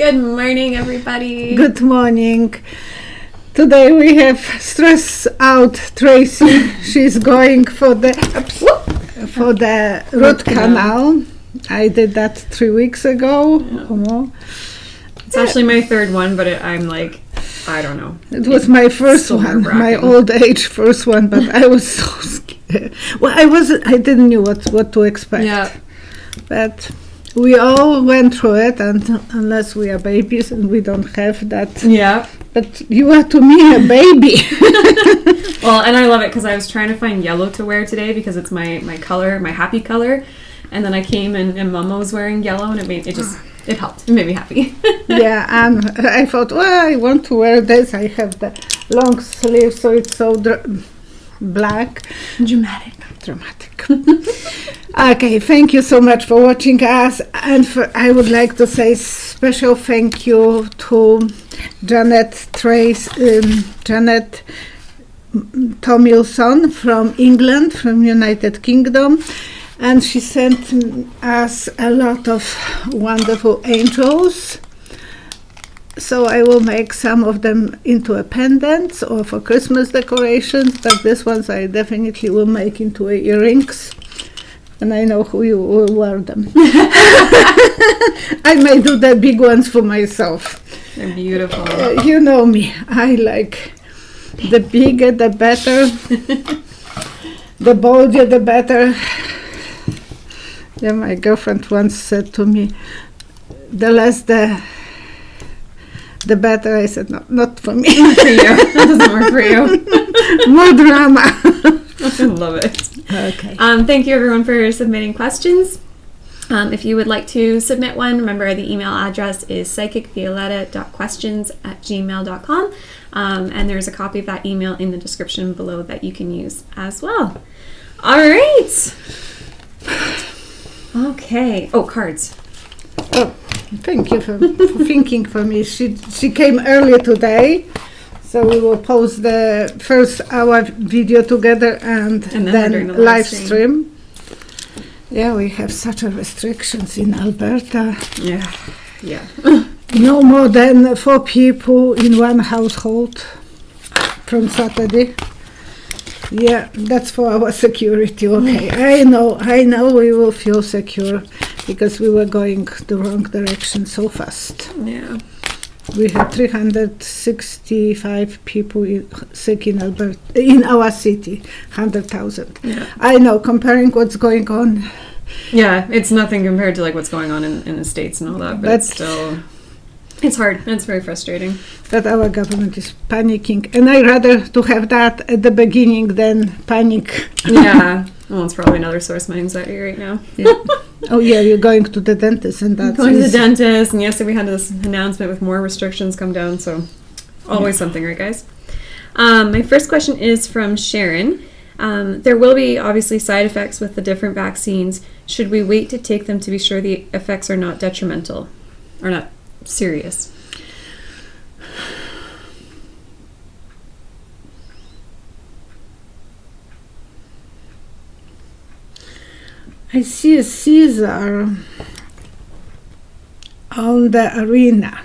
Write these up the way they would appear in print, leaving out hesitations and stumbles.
Good morning, everybody. Good morning. Today we have stressed out Tracey. She's going for the root canal. I did that 3 weeks ago. Yeah. It's actually my third one, but I'm like, I don't know. It was my first one, my old age first one, but I was so scared. Well, I didn't know what to expect. Yeah. But we all went through it, and unless we are babies and we don't have that. Yeah. But you are to me a baby. Well, and I love it because I was trying to find yellow to wear today because it's my color, my happy color. And then I came and Mama was wearing yellow, and it helped. It made me happy. Yeah, and I thought, well, I want to wear this. I have the long sleeve, so it's so black. Dramatic. Okay, thank you so much for watching us. And I would like to say special thank you to Janet Tomilson from England, from United Kingdom. And she sent us a lot of wonderful angels. So I will make some of them into a pendant or for Christmas decorations, but these ones I definitely will make into earrings. And I know who you will wear them. I may do the big ones for myself. They're beautiful. You know me. I like the bigger, the better. The bolder, the better. Yeah, my girlfriend once said to me, the less the better. I said, no, not for me. Not for you. That doesn't work for you. More drama. I love it. Okay. Thank you, everyone, for submitting questions. If you would like to submit one, remember the email address is psychicvioletta.questions@gmail.com. And there's a copy of that email in the description below that you can use as well. All right. Okay. Oh, cards. Oh, thank you for thinking for me. She came earlier today, so we will post the first hour video together and then the live stream. Yeah, we have such a restrictions in Alberta. Yeah. No more than 4 people in one household from Saturday. Yeah, that's for our security. Okay, I know we will feel secure because we were going the wrong direction so fast. Yeah. We had 365 people sick in Alberta, in our city, 100,000. Yeah. I know, comparing what's going on. Yeah, it's nothing compared to like what's going on in the States and all that, but it's still, it's hard. It's very frustrating. That our government is panicking, and I'd rather to have that at the beginning than panic. Yeah, well, it's probably another source of my anxiety right now. Yeah. Oh yeah, you're going to the dentist, and that's going to the dentist, and yesterday we had this announcement with more restrictions come down, so always something, right, guys? My first question is from Sharon. There will be obviously side effects with the different vaccines. Should we wait to take them to be sure the effects are not detrimental or not serious? I see a Caesar on the arena,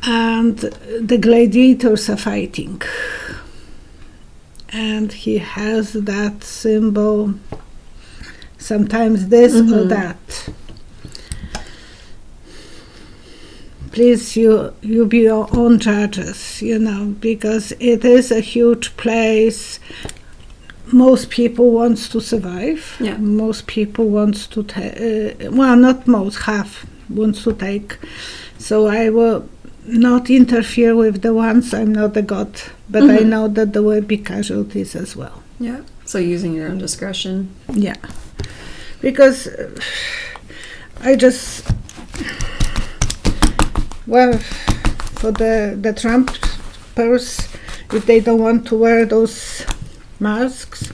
and the gladiators are fighting, and he has that symbol, sometimes this or that. Please, you be your own judges, because it is a huge place. Most people want to survive. Yeah. Most people want to not most, half wants to take. So I will not interfere with the ones. I'm not a god, but I know that there will be casualties as well. Yeah. So using your own discretion. Yeah. Because I just, for the Trumpers, if they don't want to wear those masks,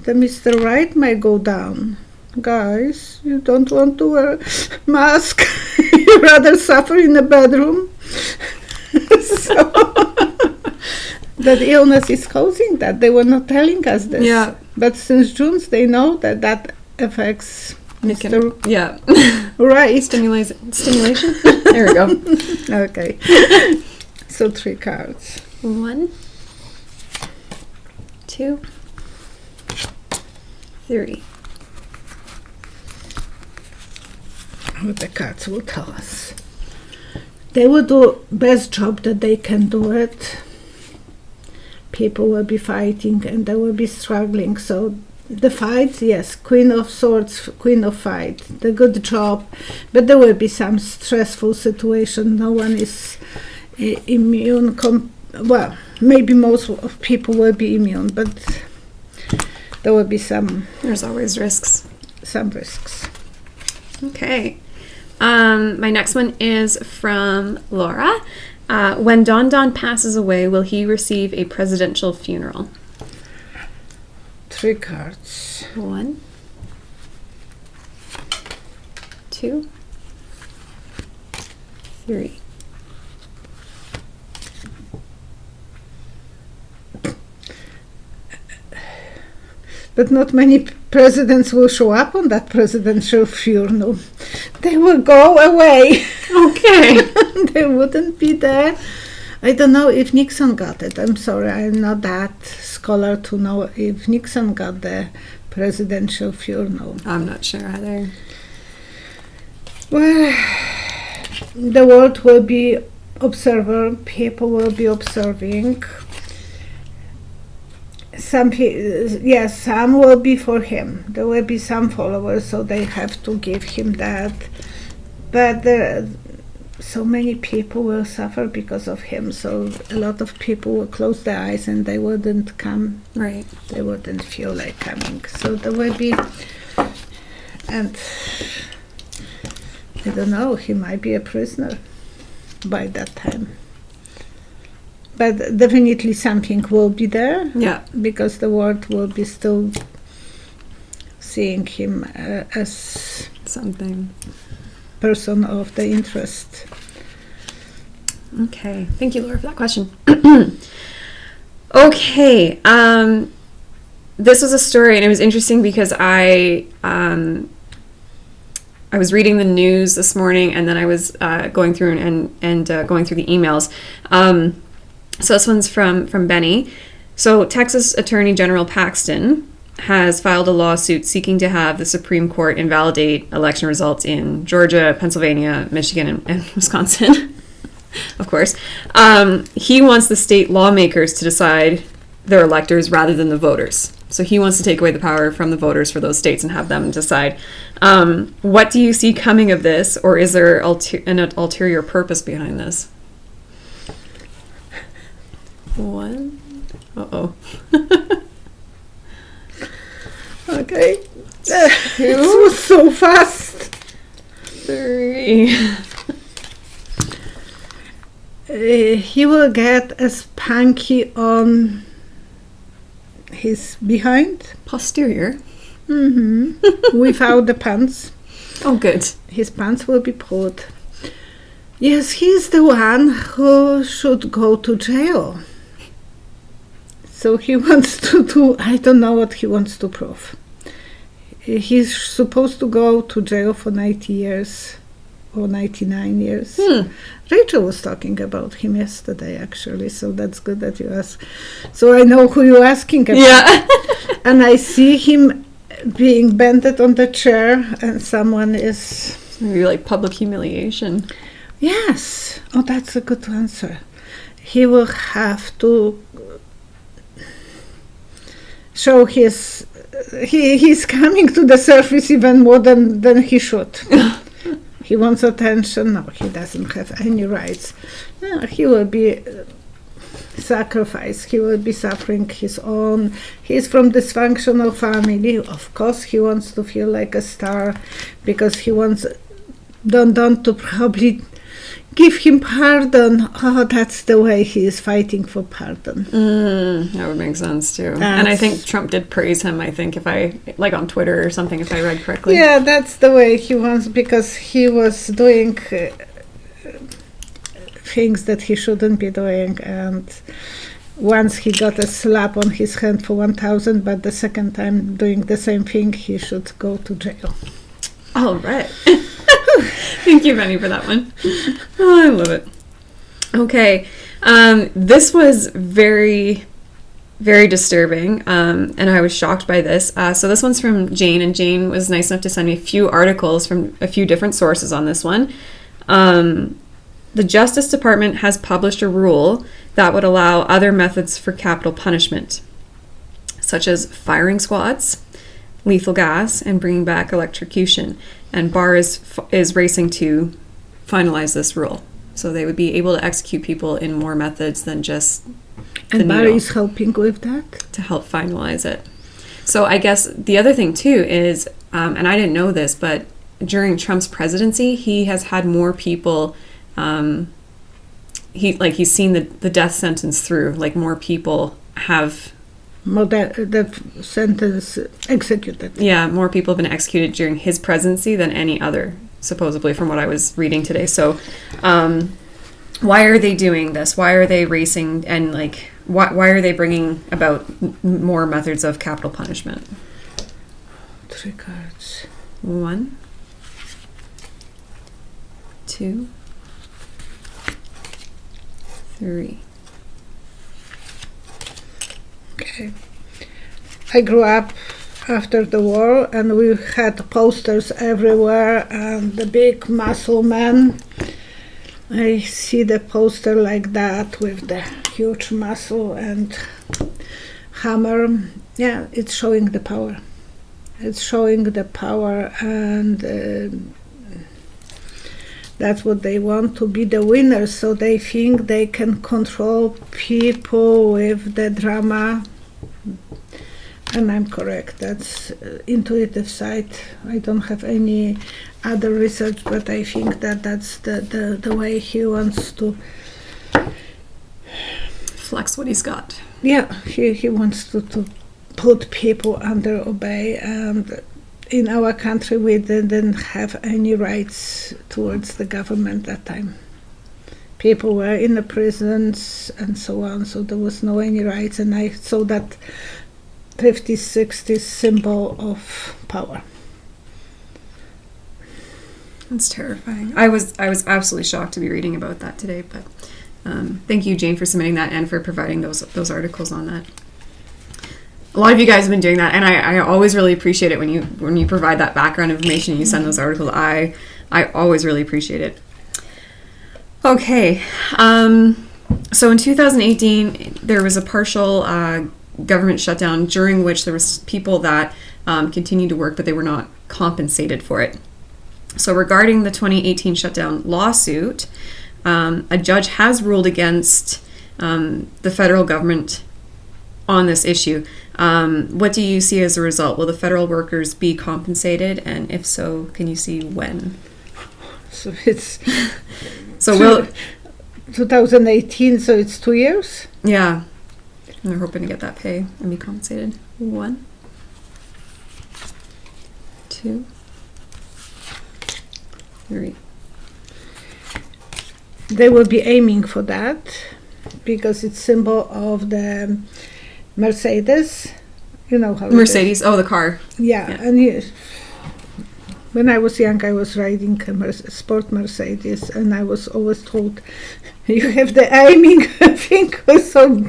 the Mr. Right may go down. Guys, you don't want to wear mask. You rather suffer in a bedroom. So that illness is causing that. They were not telling us this. Yeah. But since June, they know that affects Yeah. Right. Stimulation. There we go. Okay. So 3 cards. 1, 2, 3. What the cards will tell us. They will do best job that they can do it. People will be fighting and they will be struggling. So the fight, yes, Queen of Swords, Queen of Fight, the good job, but there will be some stressful situation. No one is immune. Well, maybe most of people will be immune, but there will be some. There's always risks. Some risks. Okay. My next one is from Laura. When Don Don passes away, will he receive a presidential funeral? 3 cards. 1, 2, 3. But not many presidents will show up on that presidential funeral. They will go away. Okay. They wouldn't be there. I don't know if Nixon got it. I'm sorry, I'm not that scholar to know if Nixon got the presidential funeral. I'm not sure either. Well, the world will be observer. People will be observing. Some will be for him. There will be some followers, so they have to give him that. But so many people will suffer because of him. So a lot of people will close their eyes and they wouldn't come. Right. They wouldn't feel like coming. So there will be, and I don't know, he might be a prisoner by that time. But definitely something will be there. Yeah. Because the world will be still seeing him as something. Person of the interest. Okay. Thank you, Laura, for that question. Okay. This was a story, and it was interesting because I was reading the news this morning, and then I was going through and going through the emails. So this one's from Benny. So Texas Attorney General Paxton has filed a lawsuit seeking to have the Supreme Court invalidate election results in Georgia, Pennsylvania, Michigan, and Wisconsin. Of course. He wants the state lawmakers to decide their electors rather than the voters. So he wants to take away the power from the voters for those states and have them decide. What do you see coming of this, or is there an ulterior purpose behind this? 1. Uh-oh. Okay. It was so fast. 3. He will get a spanky on his behind. Posterior. Mm-hmm. Without the pants. Oh, good. His pants will be pulled. Yes, he's the one who should go to jail. So he wants to do, I don't know what he wants to prove. He's supposed to go to jail for 90 years or 99 years. Rachel was talking about him yesterday, actually, so that's good that you asked. So I know who you're asking about. Yeah. And I see him being bended on the chair and someone is... Maybe like public humiliation. Yes. Oh, that's a good answer. He will have to show his... He's coming to the surface even more than he should. He wants attention. No, he doesn't have any rights. No, he will be sacrificed. He will be suffering his own. He's from dysfunctional family. Of course, he wants to feel like a star because he wants Don Don to probably give him pardon. Oh, that's the way he is fighting for pardon. That would make sense too. And I think Trump did praise him, I think, if I, like on Twitter or something, if I read correctly. Yeah, that's the way he wants, because he was doing things that he shouldn't be doing, and once he got a slap on his hand for 1,000, but the second time doing the same thing, he should go to jail. All right. Thank you, Benny, for that one. Oh, I love it. Okay. This was very, very disturbing, and I was shocked by this. So this one's from Jane, and Jane was nice enough to send me a few articles from a few different sources on this one. The Justice Department has published a rule that would allow other methods for capital punishment, such as firing squads, lethal gas, and bringing back electrocution. And Barr is racing to finalize this rule. So they would be able to execute people in more methods than just the And Barr needle, is helping with that? to help finalize it. So I guess the other thing too is, and I didn't know this, but during Trump's presidency, he has had more people, he's seen the death sentence through, like more people have, The sentence executed. yeah, more people have been executed during his presidency than any other, supposedly, from what I was reading today. So why are they doing this? Why are they racing, and like why are they bringing about more methods of capital punishment? 3 cards. 1, 2, 3. Okay. I grew up after the war, and we had posters everywhere, and the big muscle man. I see the poster like that with the huge muscle and hammer. Yeah, it's showing the power. It's showing the power, and that's what they want, to be the winners. So they think they can control people with the drama. And I'm correct. That's intuitive side. I don't have any other research, but I think that that's the way he wants to Flex what he's got. Yeah, he wants to put people under obey, and in our country we didn't have any rights towards the government that time. People were in the prisons and so on, so there was no any rights, and I saw that 50s, 60s symbol of power. That's terrifying. I was absolutely shocked to be reading about that today, but thank you, Jane, for submitting that and for providing those articles on that. A lot of you guys have been doing that, and I always really appreciate it when you provide that background information and you send those articles. I always really appreciate it. Okay, so in 2018 there was a partial government shutdown, during which there was people that continued to work, but they were not compensated for it. So regarding the 2018 shutdown lawsuit, a judge has ruled against the federal government on this issue. What do you see as a result? Will the federal workers be compensated? And if so, can you see when? So it's so will 2018, so it's 2 years? Yeah. And they're hoping to get that pay and be compensated. 1, 2, 3. They will be aiming for that because it's symbol of the Mercedes. You know how Mercedes. Oh, the car. Yeah. And when I was young, I was riding a sport Mercedes, and I was always told, you have the aiming finger, so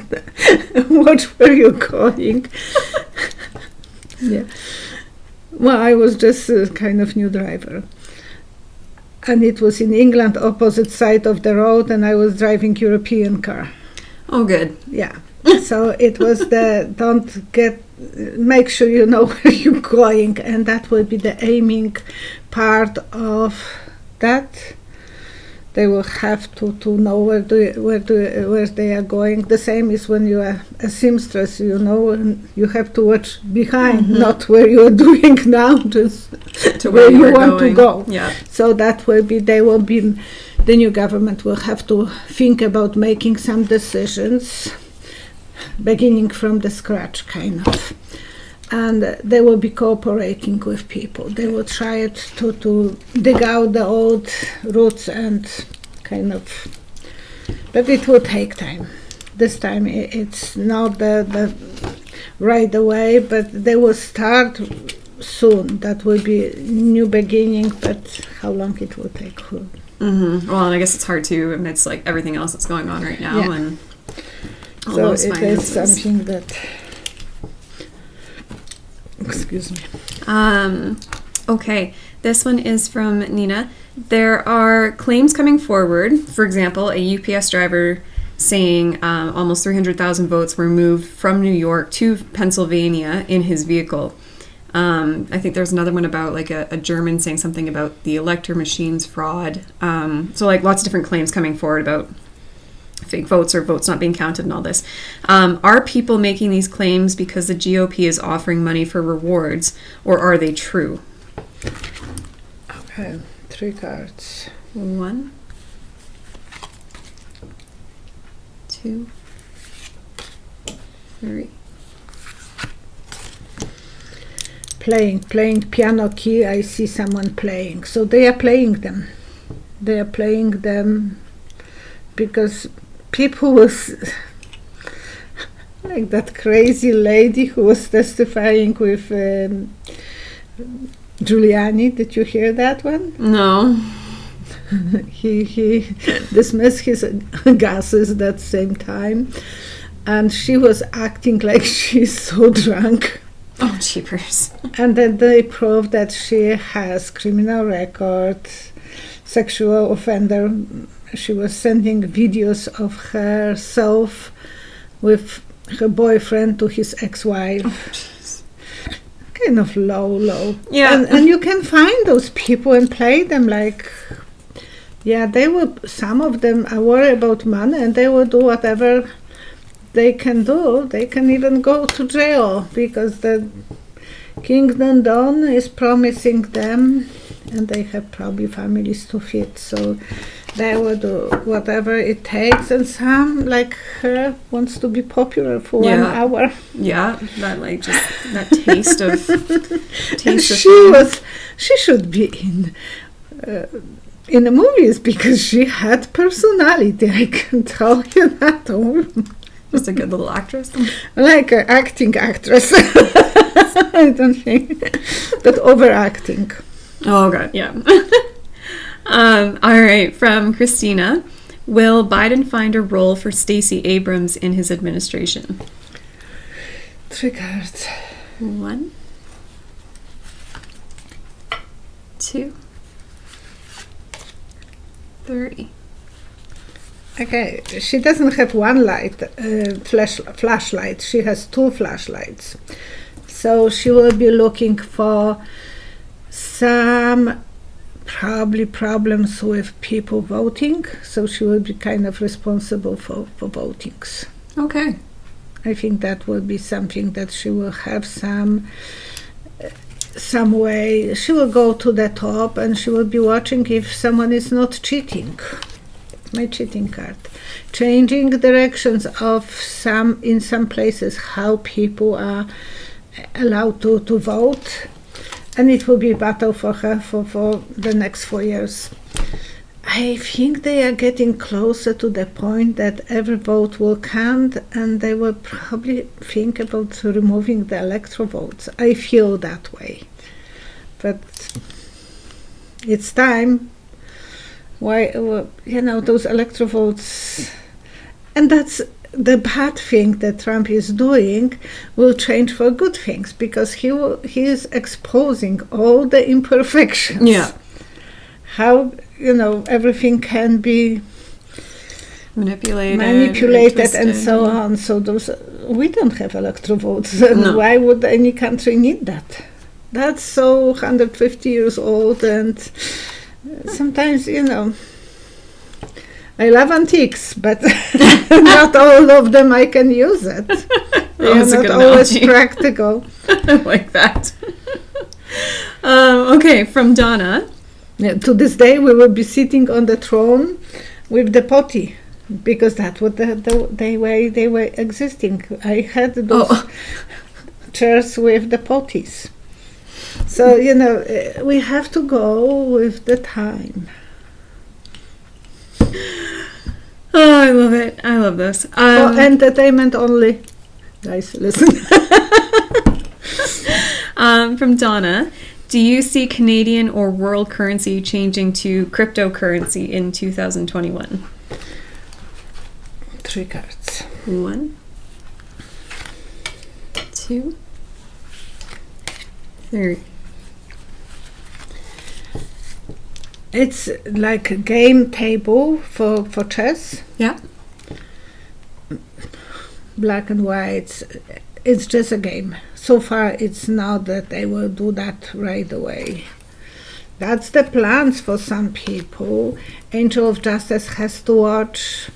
watch where you're going. Yeah. Well, I was just a kind of new driver. And it was in England, opposite side of the road, and I was driving European car. Oh, good. Yeah. So it was make sure you know where you're going, and that will be the aiming part of that. They will have to know where they are going. The same is when you are a seamstress, and you have to watch behind, not where you are doing now, just To where you want going. to go. Yeah. So that will be, the new government will have to think about making some decisions, beginning from the scratch, kind of. And they will be cooperating with people. They will try to dig out the old roots and kind of, but it will take time. This time it's not the right away, but they will start soon. That will be new beginning, but how long it will take? Well, and I guess it's hard to amidst like everything else that's going on right now, and all so those it finances. is something that. Excuse me. Okay, this one is from Nina. There are claims coming forward. For example, a UPS driver saying almost 300,000 votes were moved from New York to Pennsylvania in his vehicle. I think there's another one about like a German saying something about the elector machines fraud. So like lots of different claims coming forward about fake votes or votes not being counted and all this. Are people making these claims because the GOP is offering money for rewards, or are they true? Okay, 3 cards. 1, 2, 3. Playing piano key. I see someone playing. So they are playing them. They are playing them because people was like that crazy lady who was testifying with Giuliani. Did you hear that one? No. he dismissed his gases that same time, and she was acting like she's so drunk. Oh, jeepers. And then they proved that she has criminal record, sexual offender. She was sending videos of herself with her boyfriend to his ex-wife. Oh, kind of low. Yeah. And you can find those people and play them like, they will, some of them are worried about money and they will do whatever they can do. They can even go to jail because the Kingdom Dawn is promising them, and they have probably families to feed, so they will do whatever it takes. And some, like her, wants to be popular for 1 hour. Yeah, that like just that taste of she should be in the movies because she had personality. I can tell you that. Just a good little actress. Like an acting actress. I don't think, but overacting. Oh god, yeah. All right, from Christina. Will Biden find a role for Stacey Abrams in his administration? 3 cards. 1, 2, 3. Okay, she doesn't have one light, flashlight. She has 2 flashlights. So she will be looking for some probably problems with people voting. So she will be kind of responsible for votings. Okay. I think that will be something that she will have some way. She will go to the top and she will be watching if someone is not cheating. My cheating card. Changing directions of in some places how people are allowed to vote, and it will be a battle for her for the next 4 years. I think they are getting closer to the point that every vote will count, and they will probably think about removing the electoral votes. I feel that way, but it's time. Why, those electoral votes, and that's the bad thing that Trump is doing, will change for good things because he is exposing all the imperfections. Yeah. How, everything can be manipulated and so on. So we don't have electoral votes. And why would any country need that? That's so 150 years old, and sometimes, I love antiques, but not all of them I can use it. They are not always practical. I like that. Okay, from Donna. Yeah, to this day, we will be sitting on the throne with the potty, because that was the way they were existing. I had those chairs with the potties. So, we have to go with the time. Oh, I love it. I love this. For entertainment only. Guys, listen. From Donna, do you see Canadian or world currency changing to cryptocurrency in 2021? 3 cards. 1, 2, 3. It's like a game table for chess. Yeah. Black and white. It's just a game. So far, it's not that they will do that right away. That's the plans for some people. Angel of Justice has to watch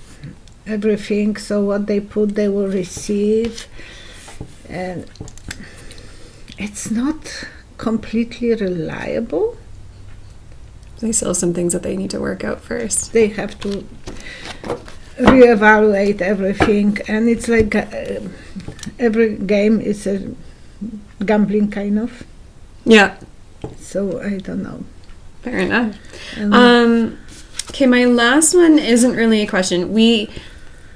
everything, so what they put, they will receive. And it's not completely reliable. They still have some things that they need to work out first. They have to reevaluate everything, and it's like every game is a gambling kind of. Yeah. So I don't know. Fair enough. Okay, my last one isn't really a question.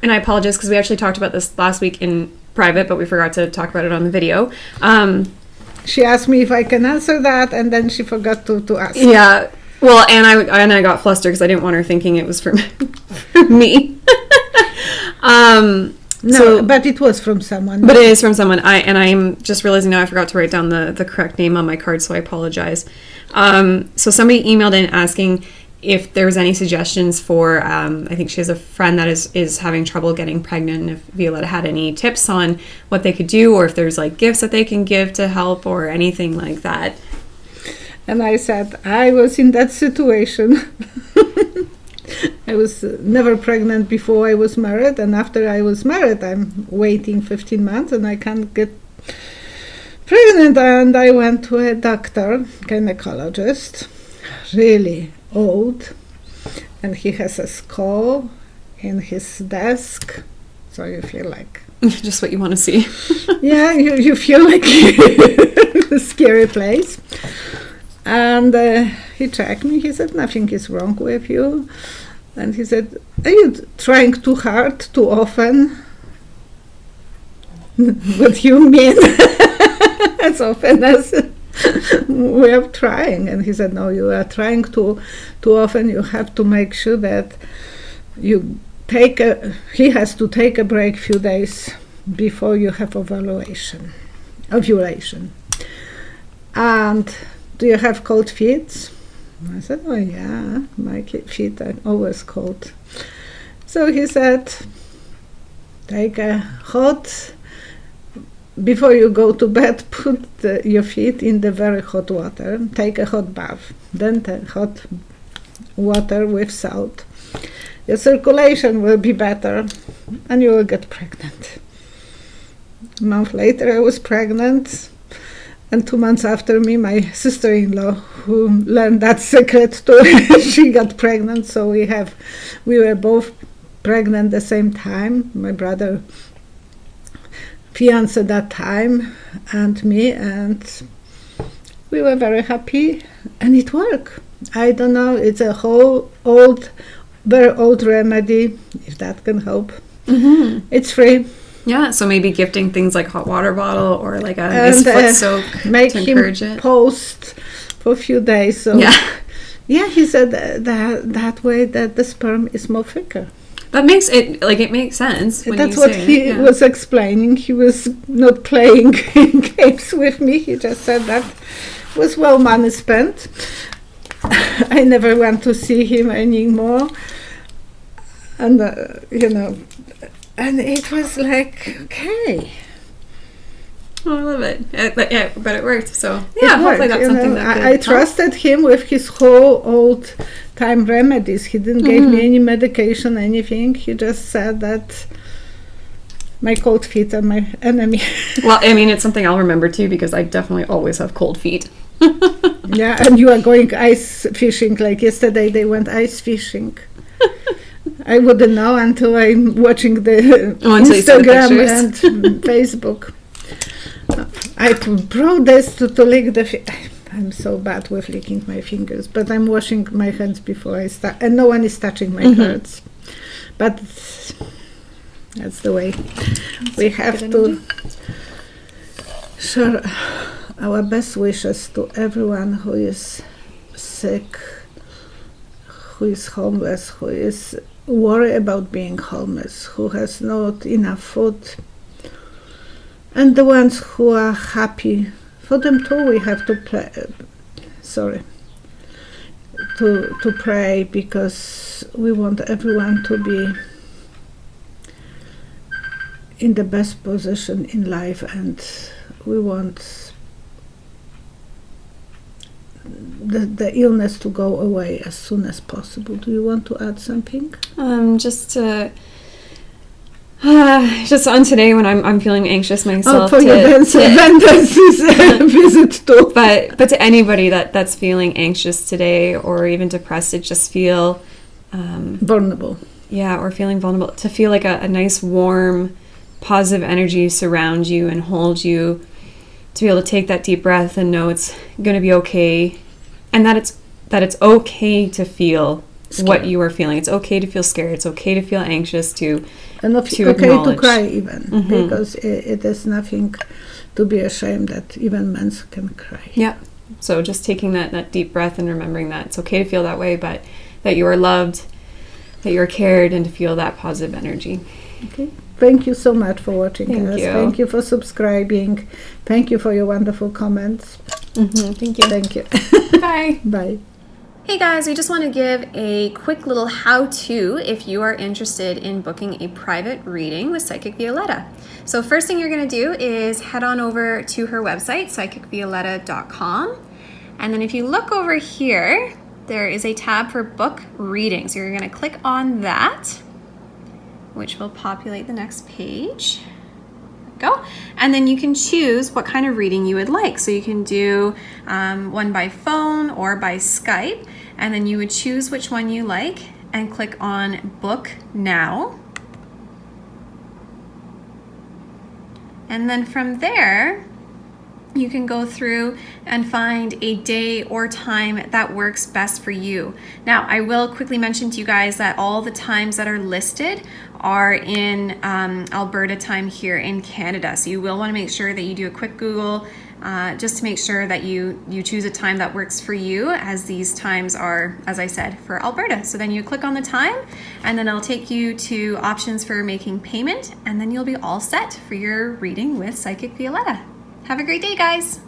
And I apologize because we actually talked about this last week in private, but we forgot to talk about it on the video. She asked me if I can answer that, and then she forgot to ask. Yeah. Well, and I got flustered because I didn't want her thinking it was for me. No, but it was from someone. But it is from someone. I'm just realizing now I forgot to write down the correct name on my card, so I apologize. So somebody emailed in asking if there was any suggestions for, I think she has a friend that is having trouble getting pregnant, and if Violetta had any tips on what they could do, or if there's like gifts that they can give to help or anything like that. And I said, I was in that situation. I was never pregnant before I was married, and after I was married, I'm waiting 15 months and I can't get pregnant. And I went to a doctor, gynecologist, really old, and he has a skull in his desk, so you feel like... Just what you want to see. Yeah, you feel like a scary place. And he checked me. He said, nothing is wrong with you. And he said, are you trying too hard, too often? What do you mean? As often as we are trying. And he said, no, you are trying too often. You have to make sure that you he has to take a break few days before you have ovulation. And do you have cold feet? I said, oh yeah, my feet are always cold. So he said, take a hot, before you go to bed, put your feet in the very hot water, take a hot bath, then hot water with salt. Your circulation will be better and you will get pregnant. A month later I was pregnant. And 2 months after me, my sister-in-law, who learned that secret too, she got pregnant. So we were both pregnant at the same time. My brother, fiance at that time, and me, and we were very happy, and it worked. I don't know. It's a very old remedy. If that can help, It's free. Yeah, so maybe gifting things like hot water bottle or like a nice foot soak make to encourage him it. Post for a few days. So yeah, he said that way that the sperm is more thicker. That makes it it makes sense. That's what he was explaining. He was not playing games with me. He just said that was well money spent. I never went to see him anymore, and and it was like, okay. Oh, I love it. But it worked. So yeah, hopefully that's something that I trusted him with his whole old time remedies. He didn't give me any medication, anything. He just said that my cold feet are my enemy. Well, I mean, it's something I'll remember too, because I definitely always have cold feet. Yeah, and you are going ice fishing. Like yesterday, they went ice fishing. I wouldn't know until I'm watching the Instagram and Facebook. I brought this to lick the I'm so bad with licking my fingers, but I'm washing my hands before I start, and no one is touching my hands. But that's the way we have to. Sure. our best wishes to everyone who is sick, who is homeless, who is worried about being homeless, who has not enough food, and the ones who are happy. For them too we have to pray, because we want everyone to be in the best position in life, and we want the illness to go away as soon as possible. Do you want to add something? Just on today when I'm feeling anxious myself. For your dentist visit too. But to anybody that's feeling anxious today or even depressed, to just feel vulnerable. Yeah, or feeling vulnerable, to feel like a nice warm positive energy surround you and hold you, to be able to take that deep breath and know it's going to be okay, and that it's okay to feel scared. What you are feeling. It's okay to feel scared. It's okay to feel anxious. And okay to cry even, because it is nothing to be ashamed that even men can cry. Yeah. So just taking that deep breath and remembering that it's okay to feel that way, but that you are loved, that you're cared, and to feel that positive energy. Okay. Thank you so much for watching us. You. Thank you for subscribing. Thank you for your wonderful comments. Thank you. Thank you. Bye. Bye. Hey guys, we just want to give a quick little how-to if you are interested in booking a private reading with Psychic Violetta. So first thing you're going to do is head on over to her website, psychicvioletta.com. And then if you look over here, there is a tab for book readings. So you're going to click on that, which will populate the next page. Go. And then you can choose what kind of reading you would like. So you can do one by phone or by Skype, and then you would choose which one you like and click on Book Now. And then from there, you can go through and find a day or time that works best for you. Now, I will quickly mention to you guys that all the times that are listed are in Alberta time here in Canada. So you will want to make sure that you do a quick Google just to make sure that you choose a time that works for you, as these times are, as I said, for Alberta. So then you click on the time, and then it'll take you to options for making payment, and then you'll be all set for your reading with Psychic Violetta. Have a great day, guys.